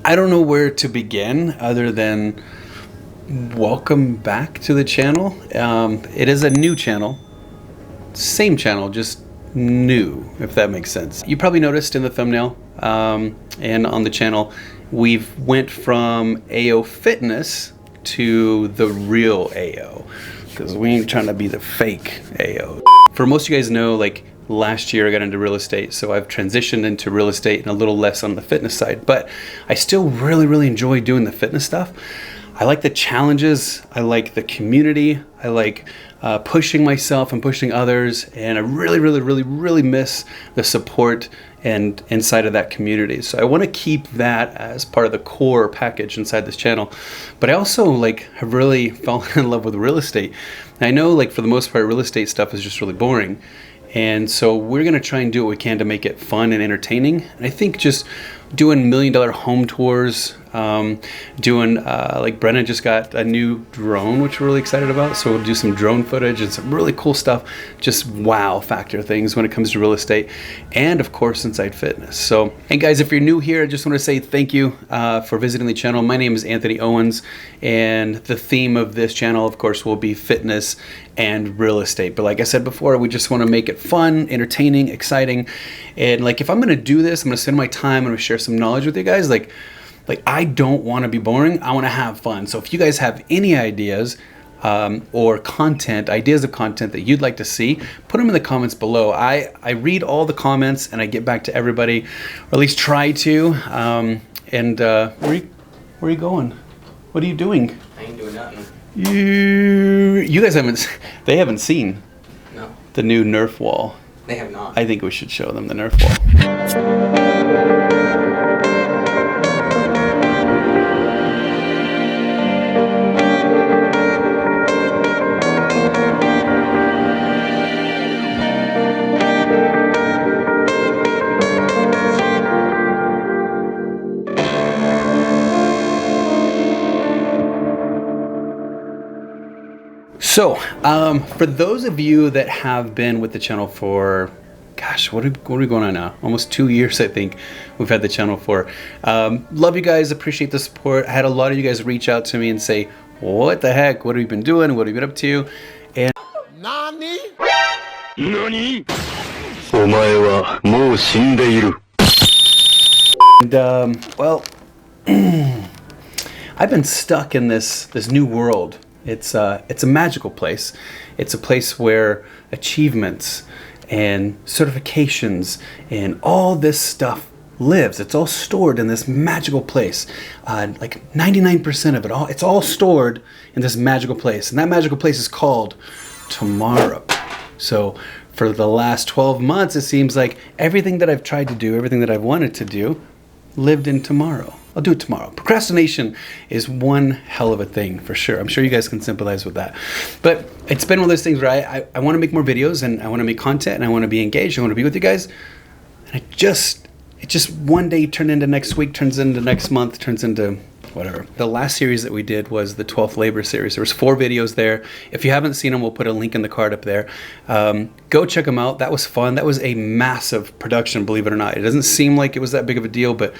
I don't know where to begin other than welcome back to the channel. It is a new channel, same channel, just new, if that makes sense. You probably noticed in the thumbnail and on the channel, we've went from AO Fitness to the real AO, because we ain't trying to be the fake AO. For most of you guys know, like last year I got into real estate, so I've transitioned into real estate and a little less on the fitness side, but I still really enjoy doing the fitness stuff. I like the challenges, I like the community, I like pushing myself and pushing others, and I really miss the support and inside of that community. So I want to keep that as part of the core package inside this channel. But I also have really fallen in love with real estate. And I know for the most part real estate stuff is just really boring. And so we're gonna try and do what we can to make it fun and entertaining. And I think just doing $1 million home tours, doing like Brennan just got a new drone, which we're really excited about. So we'll do some drone footage and some really cool stuff, just wow factor things when it comes to real estate, and of course inside fitness. So, and guys, if you're new here, I just want to say thank you for visiting the channel. My name is Anthony Owens, and the theme of this channel, of course, will be fitness and real estate. But like I said before, we just want to make it fun, entertaining, exciting. And if I'm going to do this, I'm going to spend my time, I'm going to share some knowledge with you guys. I don't want to be boring. I want to have fun. So if you guys have any ideas or ideas of content that you'd like to see, put them in the comments below. I read all the comments and I get back to everybody, or at least try to. Where are you going? What are you doing? I ain't doing nothing. You guys they haven't seen the new Nerf wall. They have not. I think we should show them the Nerf wall. So, for those of you that have been with the channel for, gosh, what are we going on now? Almost 2 years, I think we've had the channel for. Love you guys, appreciate the support. I had a lot of you guys reach out to me and say, what the heck? What have you been doing? What have you been up to? And Nani? Nani? And well, I've been stuck in this new world. It's a magical place. It's a place where achievements and certifications and all this stuff lives. It's all stored in this magical place. 99% of it, it's all stored in this magical place. And that magical place is called tomorrow. So for the last 12 months, it seems like everything that I've tried to do, everything that I've wanted to do, lived in tomorrow. I'll do it tomorrow. Procrastination is one hell of a thing for sure. I'm sure you guys can sympathize with that. But it's been one of those things where I want to make more videos and I want to make content and I want to be engaged. I want to be with you guys. And it just one day turned into next week, turns into next month, turns into whatever. The last series that we did was the 12th Labor series. There was 4 videos there. If you haven't seen them, we'll put a link in the card up there. Go check them out. That was fun. That was a massive production, believe it or not. It doesn't seem like it was that big of a deal, but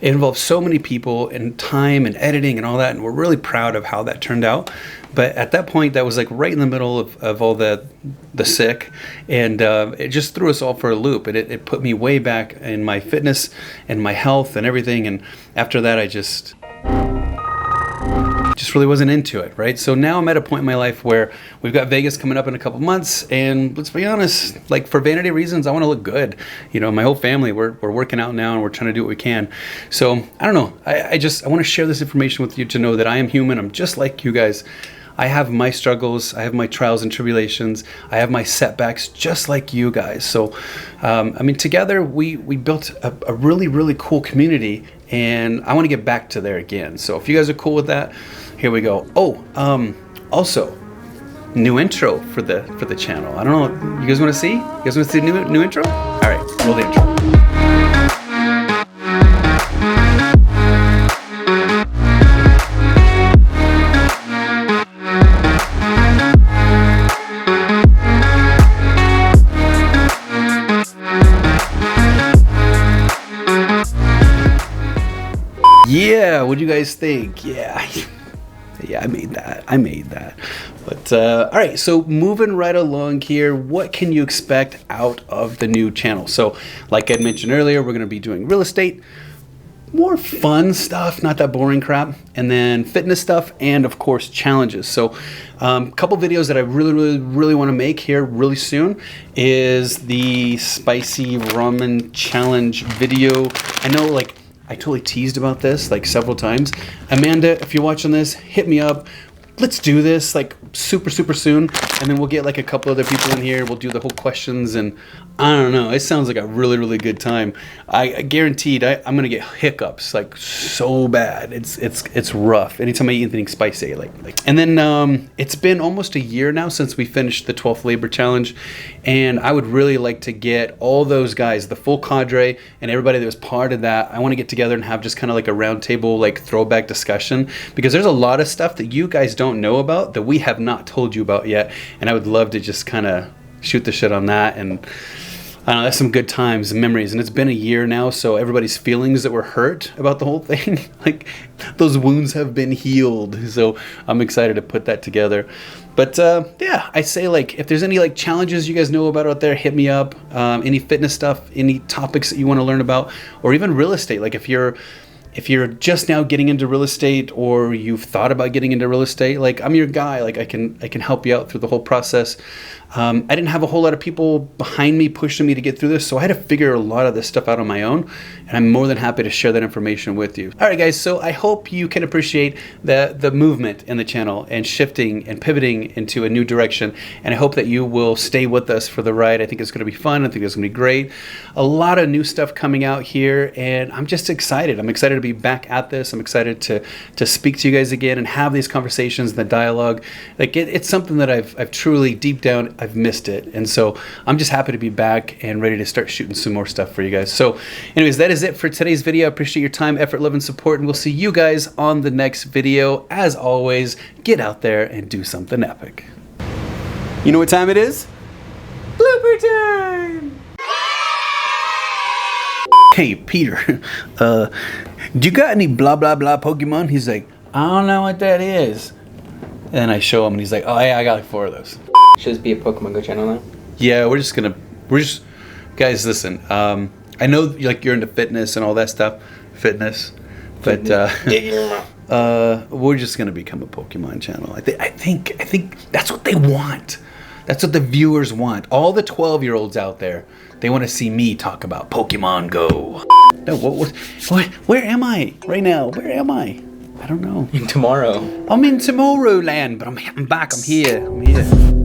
it involved so many people and time and editing and all that, and we're really proud of how that turned out. But at that point, that was right in the middle of all the sick, and it just threw us all for a loop. It put me way back in my fitness and my health and everything, and after that I just really wasn't into it, right? So now I'm at a point in my life where we've got Vegas coming up in a couple months, and let's be honest, for vanity reasons, I want to look good. My whole family, we're working out now and we're trying to do what we can. So I don't know, I want to share this information with you to know that I am human. I'm just like you guys. I have my struggles, I have my trials and tribulations, I have my setbacks just like you guys. So, together we built a really cool community, and I want to get back to there again. So if you guys are cool with that, here we go. Oh, also, new intro for the channel. I don't know, you guys want to see? You guys want to see the new intro? All right, roll the intro. Yeah, what do you guys think? Yeah. Yeah, I made that. But all right, so moving right along here, what can you expect out of the new channel? So like I mentioned earlier, we're gonna be doing real estate, more fun stuff, not that boring crap, and then fitness stuff, and of course challenges. So a couple videos that I really want to make here really soon is the spicy ramen challenge video. I know, like, I totally teased about this like several times. Amanda, if you're watching this, hit me up. Let's do this like super soon, and then we'll get like a couple other people in here. We'll do the whole questions, and I don't know. It sounds like a really good time. I guaranteed I'm gonna get hiccups like so bad. It's rough. Anytime I eat anything spicy, like. And then it's been almost a year now since we finished the 12th labor challenge, and I would really like to get all those guys, the full cadre, and everybody that was part of that. I want to get together and have just kind of like a roundtable, like throwback discussion, because there's a lot of stuff that you guys don't know about that we have not told you about yet, and I would love to just kind of shoot the shit on that. And I don't know, that's some good times and memories. And it's been a year now, so everybody's feelings that were hurt about the whole thing, like those wounds have been healed. So I'm excited to put that together. But yeah, I say, like, if there's any like challenges you guys know about out there, hit me up. Any fitness stuff, any topics that you want to learn about, or even real estate. Like if you're just now getting into real estate, or you've thought about getting into real estate, like I'm your guy. Like I can help you out through the whole process. I didn't have a whole lot of people behind me pushing me to get through this, so I had to figure a lot of this stuff out on my own, and I'm more than happy to share that information with you. All right, guys, so I hope you can appreciate the movement in the channel and shifting and pivoting into a new direction, and I hope that you will stay with us for the ride. I think it's going to be fun. I think it's going to be great. A lot of new stuff coming out here, and I'm just excited. I'm excited to be back at this. I'm excited to speak to you guys again and have these conversations and the dialogue. Like it's something that I've truly deep down I've missed it, and so I'm just happy to be back and ready to start shooting some more stuff for you guys. So anyways, that is it for today's video. I appreciate your time, effort, love, and support, and we'll see you guys on the next video. As always, get out there and do something epic. You know what time it is? Blooper time! Hey Peter, do you got any blah blah blah Pokemon? He's like, I don't know what that is. And I show him, and he's like, oh yeah, I got like 4 of those. Should this be a Pokemon Go channel now? Yeah, guys, listen, I know like you're into fitness and all that stuff, but we're just gonna become a Pokemon channel. I think that's what they want. That's what the viewers want. All the 12-year-olds out there, they want to see me talk about Pokemon Go. No, where am I right now? Where am I? I don't know. Tomorrow. I'm in Tomorrowland, but I'm back. I'm here.